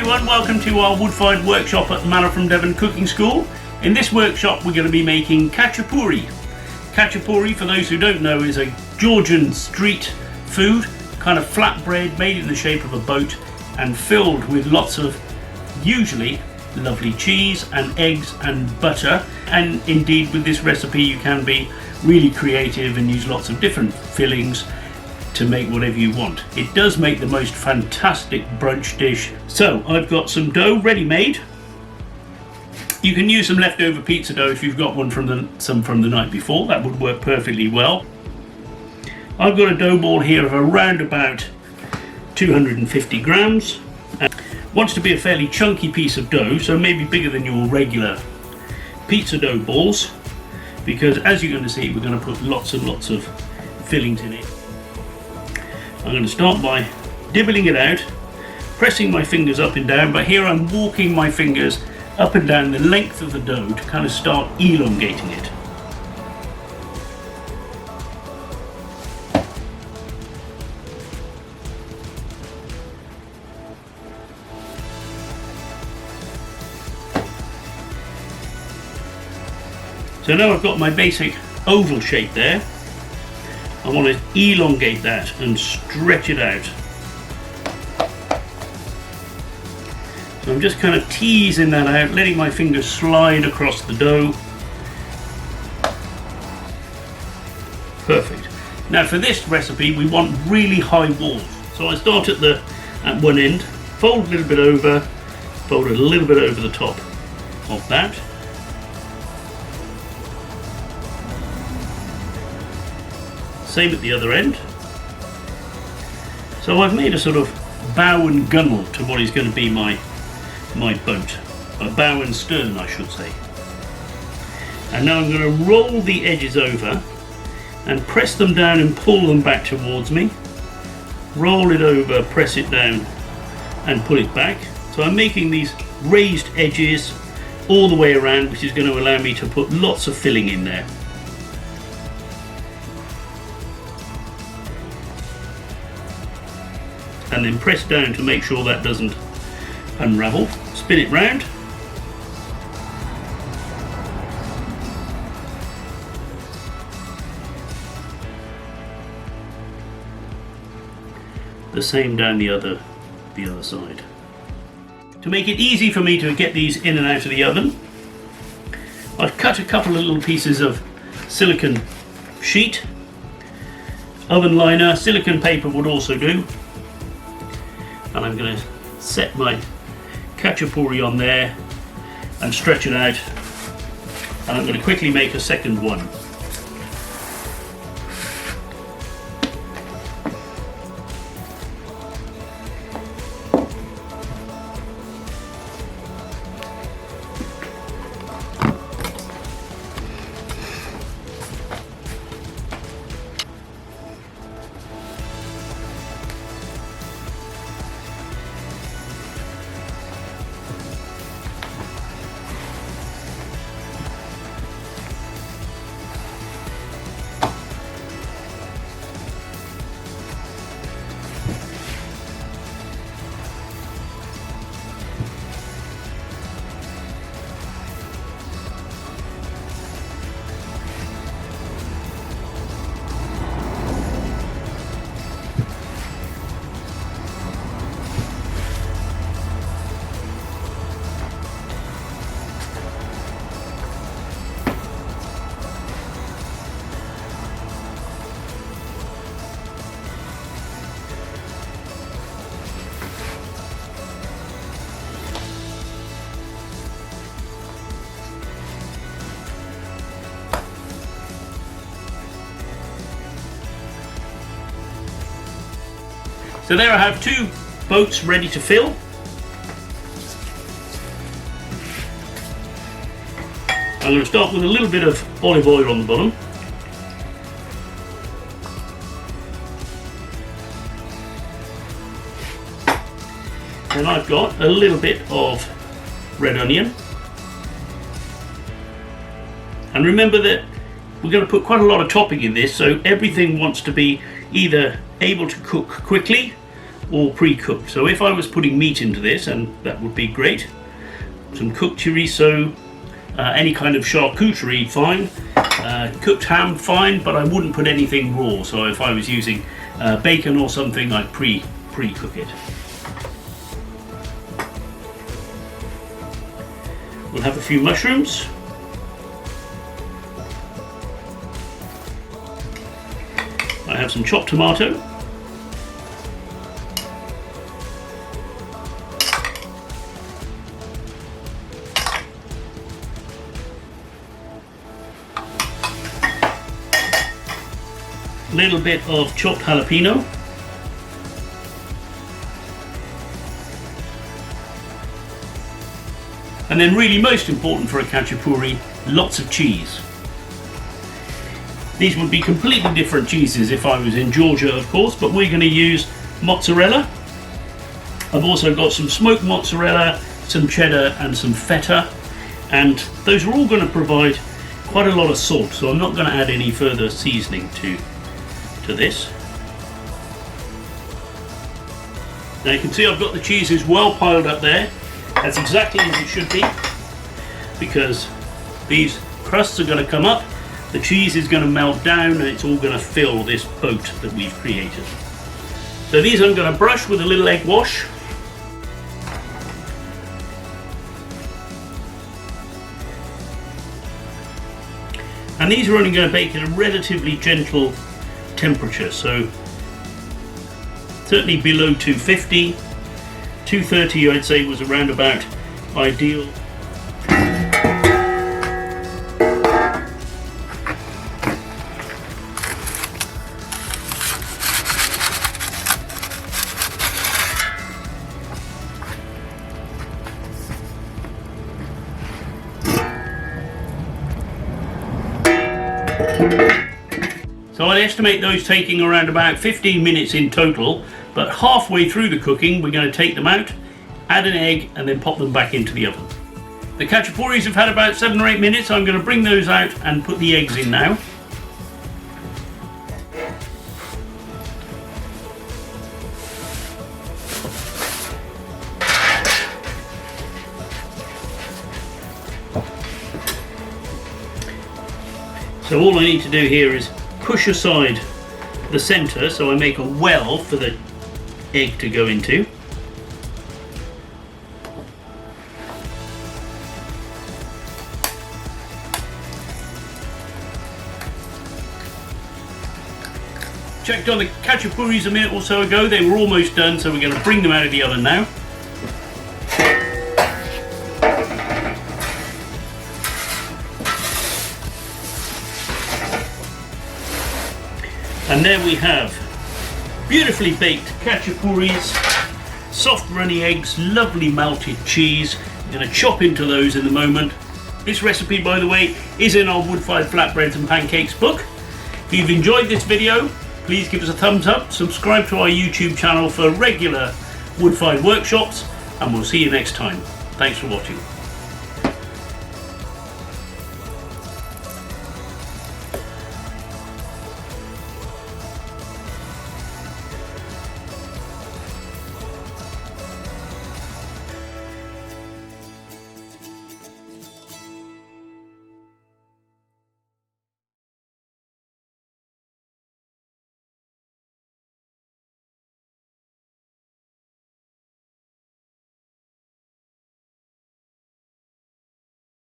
everyone, welcome to our Woodfired workshop at Manna from Devon cooking school. In this workshop we're going to be making Khachapuri. Khachapuri, for those who don't know, is a Georgian street food, kind of flatbread made in the shape of a boat and filled with lots of usually lovely cheese and eggs and butter. And indeed with this recipe you can be really creative and use lots of different fillings to make whatever you want. It does make the most fantastic brunch dish. So I've got some dough ready made. You can use some leftover pizza dough if you've got some from the night before. That would work perfectly well. I've got a dough ball here of around about 250 grams. Wants to be a fairly chunky piece of dough, so maybe bigger than your regular pizza dough balls, because as you're going to see, we're going to put lots and lots of fillings in it. I'm going to start by dibbling it out, pressing my fingers up and down, but here I'm walking my fingers up and down the length of the dough to kind of start elongating it. So now I've got my basic oval shape there. I want to elongate that and stretch it out. So I'm just kind of teasing that out, letting my fingers slide across the dough. Perfect. Now for this recipe we want really high walls. So I start at one end, fold a little bit over, fold it a little bit over the top of that. Same at the other end. So I've made a sort of bow and gunnel to what is going to be my boat. A bow and stern, I should say. And now I'm going to roll the edges over and press them down and pull them back towards me. Roll it over, press it down and pull it back. So I'm making these raised edges all the way around, which is going to allow me to put lots of filling in there. And then press down to make sure that doesn't unravel. Spin it round. The same down the other side. To make it easy for me to get these in and out of the oven, I've cut a couple of little pieces of silicone sheet. Oven liner, silicone paper would also do. And I'm going to set my khachapuri on there and stretch it out, and I'm going to quickly make a second one. So there I have two boats ready to fill. I'm going to start with a little bit of olive oil on the bottom. And I've got a little bit of red onion. And remember that we're going to put quite a lot of topping in this, so everything wants to be either able to cook quickly all pre-cooked. So if I was putting meat into this, and that would be great, some cooked chorizo, any kind of charcuterie, fine. Cooked ham, fine, but I wouldn't put anything raw. So if I was using bacon or something, I'd pre-cook it. We'll have a few mushrooms. I have some chopped tomato. A little bit of chopped jalapeno. And then really most important for a khachapuri, lots of cheese. These would be completely different cheeses if I was in Georgia, of course, but we're going to use mozzarella. I've also got some smoked mozzarella, some cheddar and some feta, and those are all going to provide quite a lot of salt, so I'm not going to add any further seasoning to this. Now you can see I've got the cheeses well piled up there. That's exactly as it should be, because these crusts are going to come up, the cheese is going to melt down, and it's all going to fill this boat that we've created. So these I'm going to brush with a little egg wash. And these are only going to bake at a relatively gentle temperature, so certainly below 250. 230 I'd say was around about ideal. So I'd estimate those taking around about 15 minutes in total, but halfway through the cooking we're going to take them out, add an egg and then pop them back into the oven. The khachapuris have had about 7 or 8 minutes. I'm going to bring those out and put the eggs in now. So all I need to do here is push aside the center so I make a well for the egg to go into. Checked on the khachapuris a minute or so ago, they were almost done, so we're going to bring them out of the oven now. And there we have beautifully baked khachapuris, soft runny eggs, lovely melted cheese. I'm going to chop into those in a moment. This recipe, by the way, is in our Woodfired Flatbreads and Pancakes book. If you've enjoyed this video, please give us a thumbs up, subscribe to our YouTube channel for regular wood-fired workshops, and we'll see you next time. Thanks for watching.